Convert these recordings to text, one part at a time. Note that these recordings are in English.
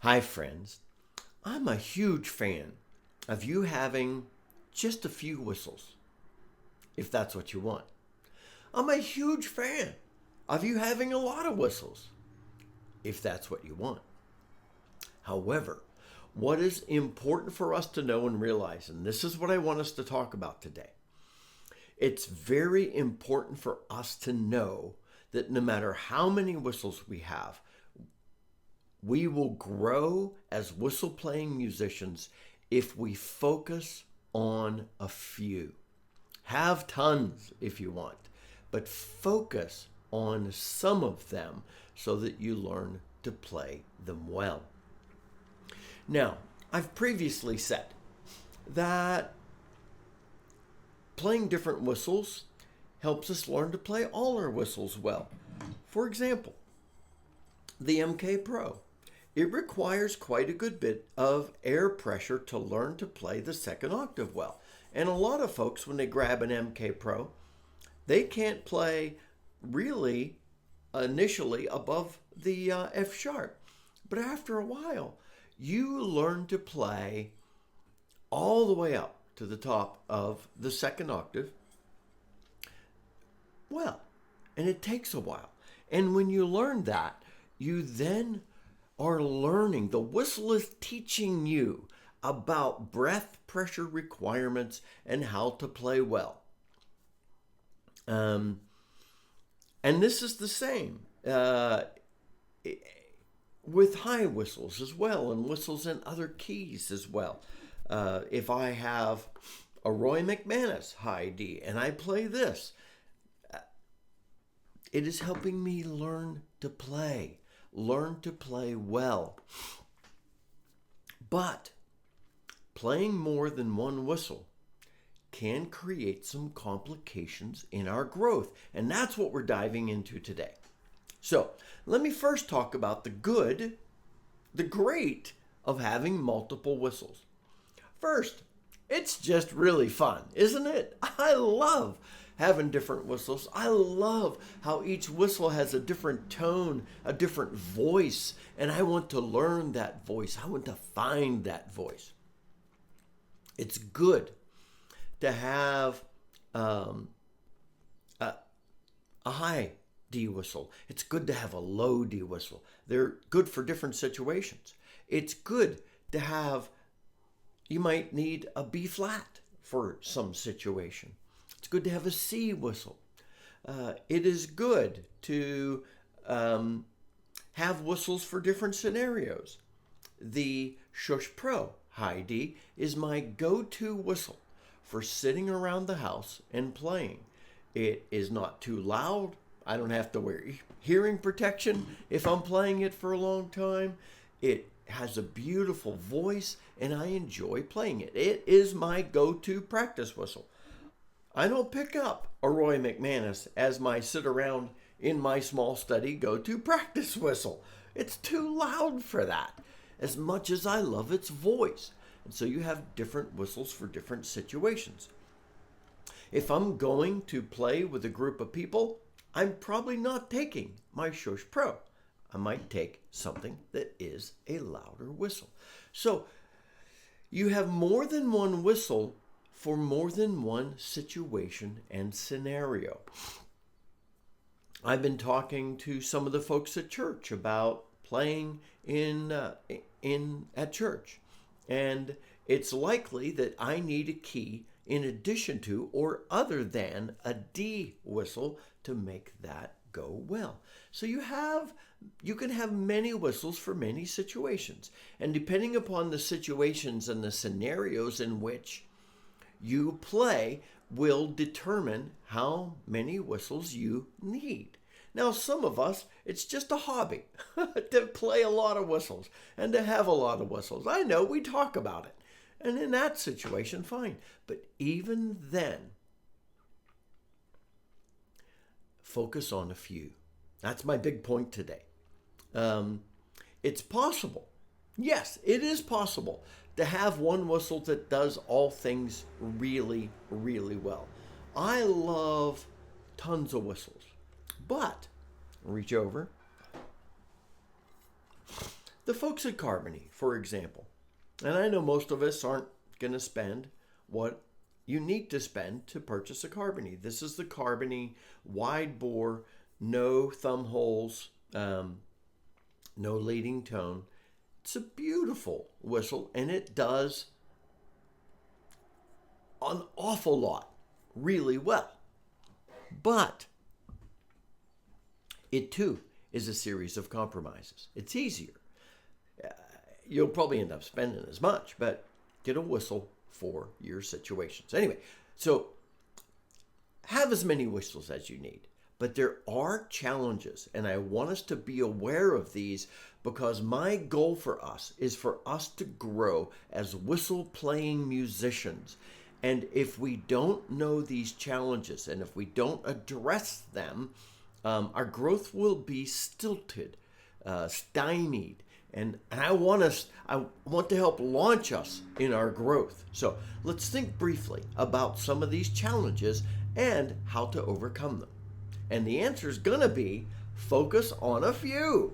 Hi, friends. I'm a huge fan of you having just a few whistles, if that's what you want. I'm a huge fan of you having a lot of whistles, if that's what you want. However, what is important for us to know and realize, and this is what I want us to talk about today, it's very important for us to know that no matter how many whistles we have, we will grow as whistle playing musicians if we focus on a few. Have tons if you want, but focus on some of them so that you learn to play them well. Now, I've previously said that playing different whistles helps us learn to play all our whistles well. For example, the MK Pro. It requires quite a good bit of air pressure to learn to play the second octave well. And a lot of folks, when they grab an MK Pro, they can't play really initially above the F sharp. But after a while, you learn to play all the way up to the top of the second octave well. And it takes a while. And when you learn that, you then are learning. The whistle is teaching you about breath pressure requirements and how to play well. And this is the same with high whistles as well, and whistles in other keys as well. If I have a Roy McManus high D and I play this, it is helping me learn to play well. But playing more than one whistle can create some complications in our growth, and that's what we're diving into today. So let me first talk about the good, the great of having multiple whistles. First, it's just really fun, isn't it? I love having different whistles. I love how each whistle has a different tone, a different voice, and I want to learn that voice. I want to find that voice. It's good to have a high D whistle. It's good to have a low D whistle. They're good for different situations. It's good to have, you might need a B flat for some situation. It's good to have a C whistle. It is good to have whistles for different scenarios. The Shush Pro High D is my go-to whistle for sitting around the house and playing. It is not too loud. I don't have to wear hearing protection if I'm playing it for a long time. It has a beautiful voice and I enjoy playing it. It is my go-to practice whistle. I don't pick up a Roy McManus as my sit around in my small study go-to practice whistle. It's too loud for that, as much as I love its voice. And so you have different whistles for different situations. If I'm going to play with a group of people, I'm probably not taking my Shush Pro. I might take something that is a louder whistle. So you have more than one whistle for more than one situation and scenario. I've been talking to some of the folks at church about playing at church, and it's likely that I need a key in addition to or other than a D whistle to make that go well. So you can have many whistles for many situations, and depending upon the situations and the scenarios in which you play will determine how many whistles you need. Now, some of us, it's just a hobby to play a lot of whistles and to have a lot of whistles. I know we talk about it. And in that situation, fine. But even then, focus on a few. That's my big point today. It's possible. Yes, it is possible to have one whistle that does all things really, really well. I love tons of whistles, but reach over. the folks at Carbony, for example, and I know most of us aren't going to spend what you need to spend to purchase a Carbony. This is the Carbony wide bore, no thumb holes, no leading tone. It's a beautiful whistle, and it does an awful lot really well. But it too is a series of compromises. It's easier. You'll probably end up spending as much, but get a whistle for your situations. Anyway, so have as many whistles as you need. But there are challenges, and I want us to be aware of these because my goal for us is for us to grow as whistle playing musicians. And if we don't know these challenges and if we don't address them, our growth will be stilted, stymied. And I want to help launch us in our growth. So let's think briefly about some of these challenges and how to overcome them. And the answer is going to be focus on a few.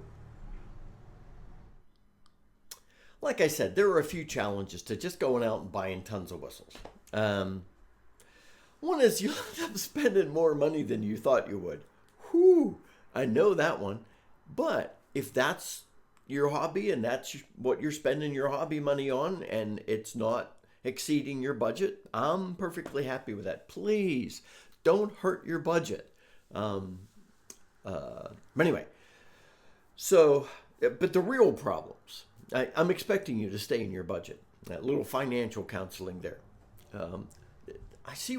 Like I said, there are a few challenges to just going out and buying tons of whistles. One is you'll end up spending more money than you thought you would. Whew, I know that one. But if that's your hobby and that's what you're spending your hobby money on and it's not exceeding your budget, I'm perfectly happy with that. Please don't hurt your budget. But anyway, but the real problems, I'm expecting you to stay in your budget. A little financial counseling there. I see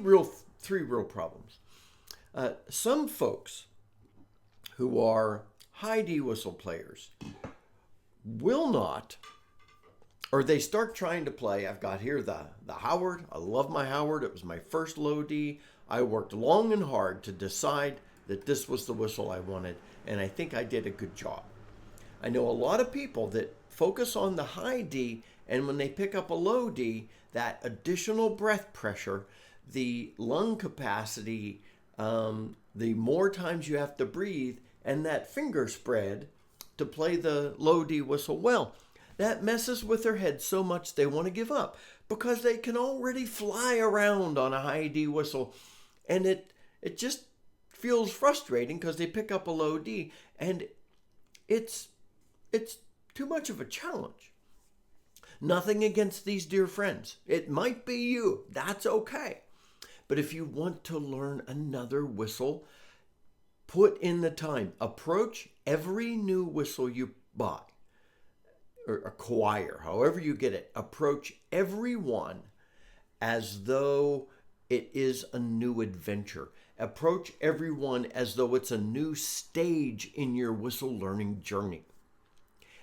three real problems. Some folks who are high D whistle players will not, or they start trying to play. I've got here the Howard. I love my Howard. It was my first low D. I worked long and hard to decide that this was the whistle I wanted, and I think I did a good job. I know a lot of people that focus on the high D, and when they pick up a low D, that additional breath pressure, the lung capacity, the more times you have to breathe, and that finger spread to play the low D whistle well, that messes with their head so much they want to give up because they can already fly around on a high D whistle, and it just feels frustrating because they pick up a low D, and it's too much of a challenge. Nothing against these dear friends. It might be you. That's okay. But if you want to learn another whistle, put in the time. Approach every new whistle you buy or acquire, however you get it. Approach every one as though it is a new adventure. Approach everyone as though it's a new stage in your whistle learning journey.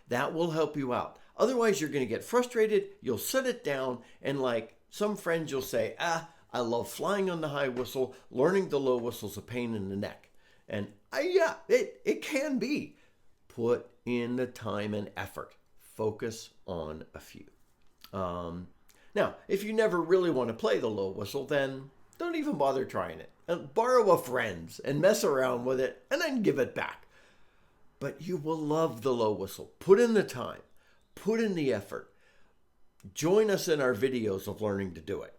That will help you out. Otherwise, you're going to get frustrated. You'll set it down, and like some friends, you'll say, I love flying on the high whistle. Learning the low whistle's a pain in the neck. And it can be. Put in the time and effort. Focus on a few. Now, if you never really want to play the low whistle, then don't even bother trying it. Borrow a friend's and mess around with it and then give it back. But you will love the low whistle. Put in the time. Put in the effort. Join us in our videos of learning to do it.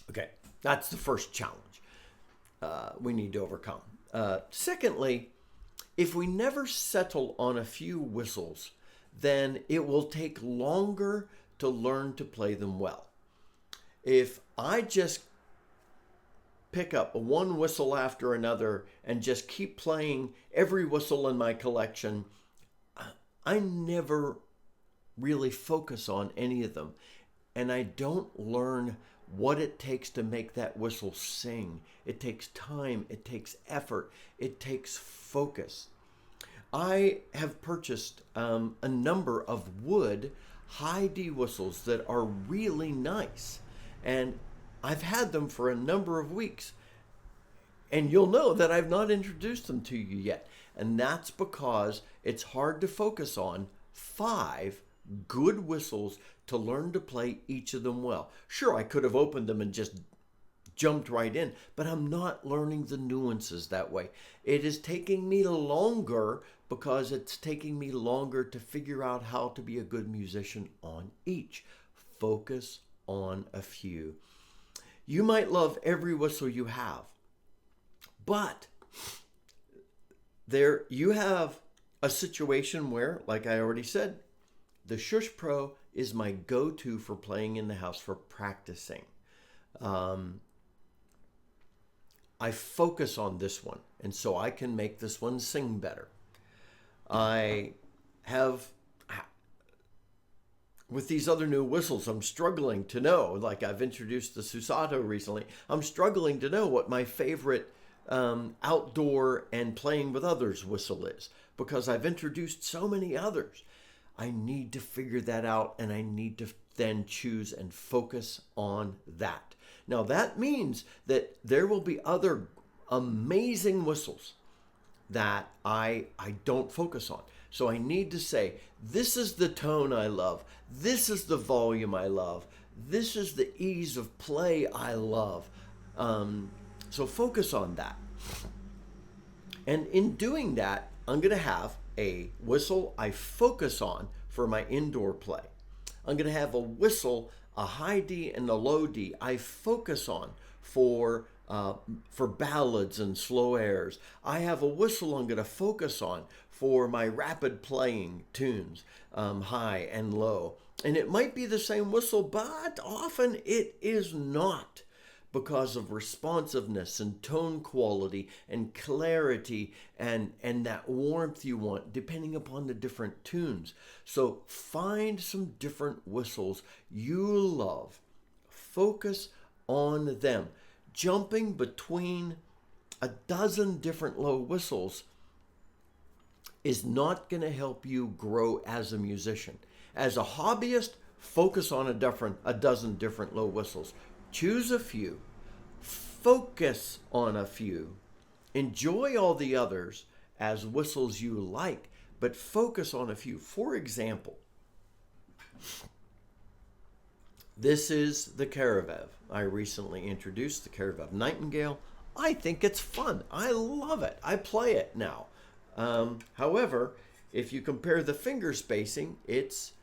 Okay, that's the first challenge we need to overcome. Secondly, if we never settle on a few whistles, then it will take longer to learn to play them well. If I just pick up one whistle after another and just keep playing every whistle in my collection, I never really focus on any of them. And I don't learn what it takes to make that whistle sing. It takes time, it takes effort, it takes focus. I have purchased a number of wood high D whistles that are really nice. And I've had them for a number of weeks. And you'll know that I've not introduced them to you yet. And that's because it's hard to focus on 5 good whistles to learn to play each of them well. Sure, I could have opened them and just jumped right in, but I'm not learning the nuances that way. It is taking me longer because it's taking me longer to figure out how to be a good musician on each. Focus on a few. You might love every whistle you have, but there you have a situation where, like I already said, the Shush Pro is my go-to for playing in the house, for practicing. I focus on this one, and so I can make this one sing better. I have, with these other new whistles, I'm struggling to know, like I've introduced the Susato recently, I'm struggling to know what my favorite outdoor and playing with others whistle is, because I've introduced so many others. I need to figure that out, and I need to then choose and focus on that. Now that means that there will be other amazing whistles that I don't focus on. So I need to say, this is the tone I love. This is the volume I love. This is the ease of play I love. So focus on that. And in doing that, I'm going to have a whistle I focus on for my indoor play. I'm going to have a whistle, a high D and a low D, I focus on for ballads and slow airs. I have a whistle I'm going to focus on for my rapid playing tunes, high and low. And it might be the same whistle, but often it is not, because of responsiveness and tone quality and clarity and that warmth you want, depending upon the different tunes. So find some different whistles you love. Focus on them. Jumping between a dozen different low whistles is not going to help you grow as a musician. As a hobbyist, focus on a dozen different low whistles. Choose a few, focus on a few, enjoy all the others as whistles you like, but focus on a few. For example, this is the Karavev. I recently introduced the Karavev Nightingale. I think it's fun. I love it. I play it now. However, if you compare the finger spacing, it's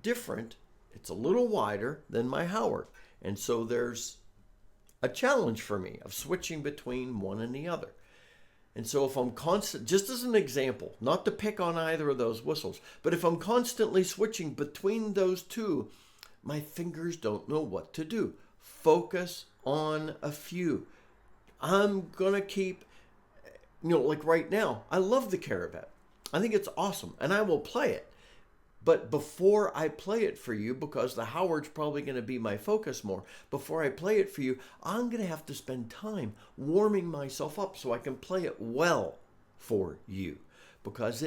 different. It's a little wider than my Howard. And so there's a challenge for me of switching between one and the other. And so if I'm just as an example, not to pick on either of those whistles, but if I'm constantly switching between those two, my fingers don't know what to do. Focus on a few. I'm going to keep, like right now, I love the Karavev. I think it's awesome, and I will play it. But before I play it for you, because the Howard's probably going to be my focus more, before I play it for you, I'm going to have to spend time warming myself up so I can play it well for you. Because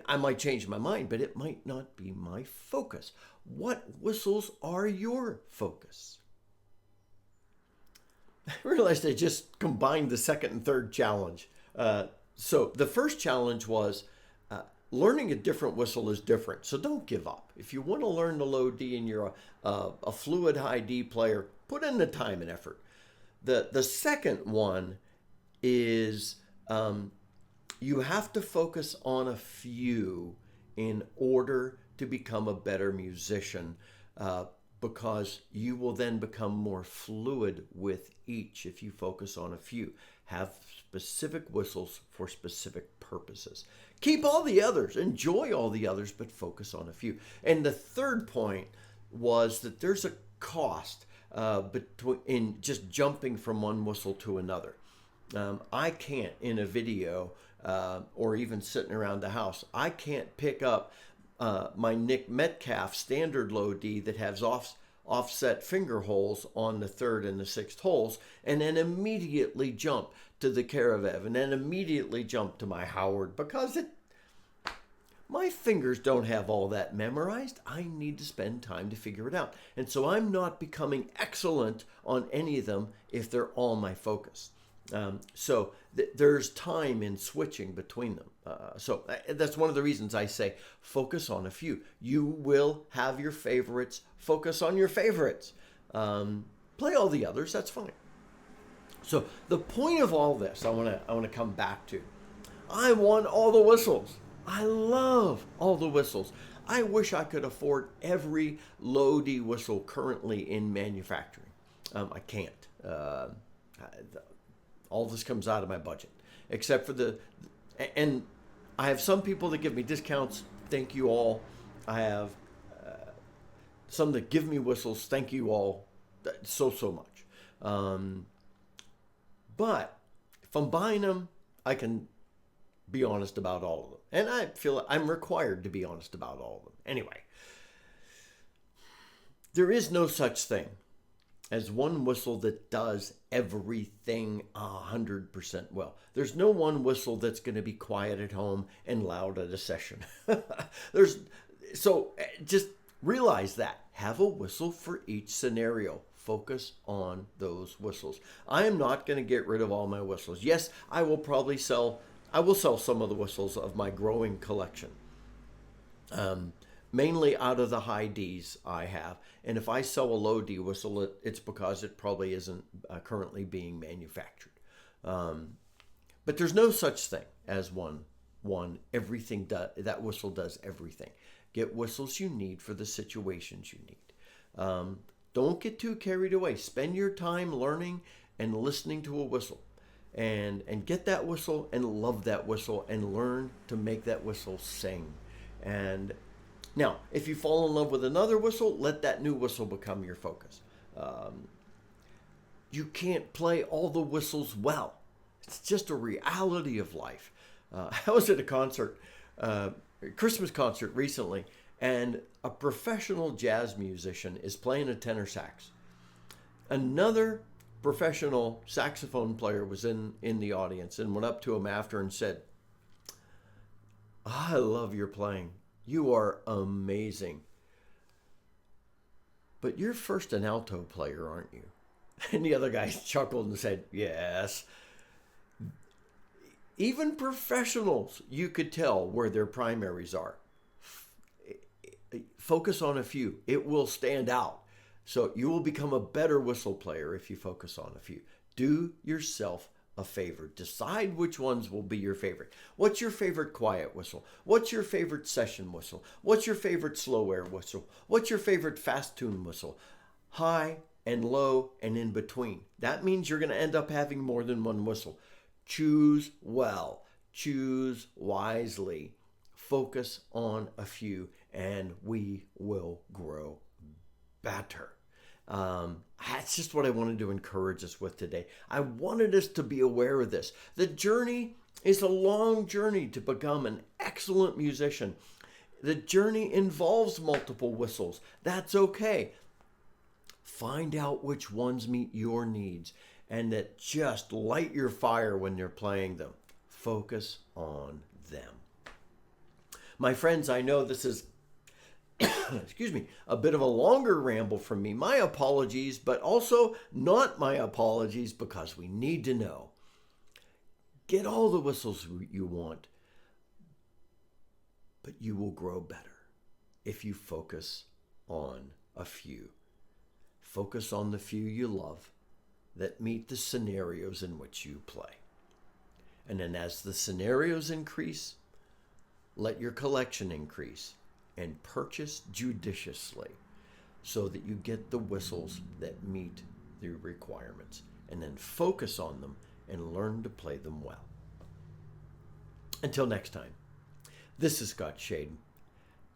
I might change my mind, but it might not be my focus. What whistles are your focus? I realized I just combined the second and third challenge. So the first challenge was, learning a different whistle is different, so don't give up. If you want to learn the low D and you're a fluid high D player, put in the time and effort. The second one is you have to focus on a few in order to become a better musician, because you will then become more fluid with each if you focus on a few. Have specific whistles for specific purposes. Keep all the others, enjoy all the others, but focus on a few. And the third point was that there's a cost in just jumping from one whistle to another. I can't, in a video or even sitting around the house, I can't pick up my Nick Metcalf standard low D that has offset finger holes on the third and the sixth holes, and then immediately jump to the Karavev, and then immediately jump to my Howard, because my fingers don't have all that memorized. I need to spend time to figure it out. And so I'm not becoming excellent on any of them if they're all my focus. So there's time in switching between them. So that's one of the reasons I say focus on a few. You will have your favorites. Focus on your favorites. Play all the others. That's fine. So the point of all this, I want to come back to. I want all the whistles. I love all the whistles. I wish I could afford every low D whistle currently in manufacturing. I can't. All this comes out of my budget, except for and I have some people that give me discounts. Thank you all. I have some that give me whistles. Thank you all so much. But if I'm buying them, I can be honest about all of them. And I feel I'm required to be honest about all of them. Anyway, there is no such thing as one whistle that does everything 100% well. There's no one whistle that's going to be quiet at home and loud at a session. So just realize that. Have a whistle for each scenario. Focus on those whistles. I am not going to get rid of all my whistles. Yes, I will sell some of the whistles of my growing collection. Mainly out of the high Ds I have. And if I sell a low D whistle, it's because it probably isn't currently being manufactured. But there's no such thing as one everything that whistle does everything. Get whistles you need for the situations you need. Don't get too carried away. Spend your time learning and listening to a whistle. And get that whistle and love that whistle and learn to make that whistle sing. And now, if you fall in love with another whistle, let that new whistle become your focus. You can't play all the whistles well. It's just a reality of life. I was at a concert, Christmas concert recently, and a professional jazz musician is playing a tenor sax. Another professional saxophone player was in the audience and went up to him after and said, "I love your playing. You are amazing. But you're first an alto player, aren't you?" And the other guy chuckled and said, "Yes." Even professionals, you could tell where their primaries are. Focus on a few. It will stand out. So you will become a better whistle player if you focus on a few. Do yourself a favor. Decide which ones will be your favorite. What's your favorite quiet whistle? What's your favorite session whistle? What's your favorite slow air whistle? What's your favorite fast tune whistle? High and low and in between. That means you're going to end up having more than one whistle. Choose well. Choose wisely. Focus on a few and we will grow better. That's just what I wanted to encourage us with today. I wanted us to be aware of this. The journey is a long journey to become an excellent musician. The journey involves multiple whistles. That's okay. Find out which ones meet your needs and that just light your fire when you're playing them. Focus on them. My friends, I know this is excuse me, a bit of a longer ramble from me. My apologies, but also not my apologies because we need to know. Get all the whistles you want, but you will grow better if you focus on a few. Focus on the few you love that meet the scenarios in which you play. And then as the scenarios increase, let your collection increase. And purchase judiciously so that you get the whistles that meet the requirements. And then focus on them and learn to play them well. Until next time, this is Scott Shaden.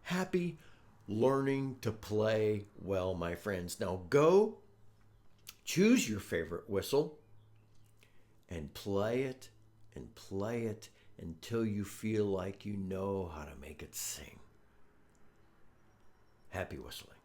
Happy learning to play well, my friends. Now go choose your favorite whistle and play it until you feel like you know how to make it sing. Happy whistling.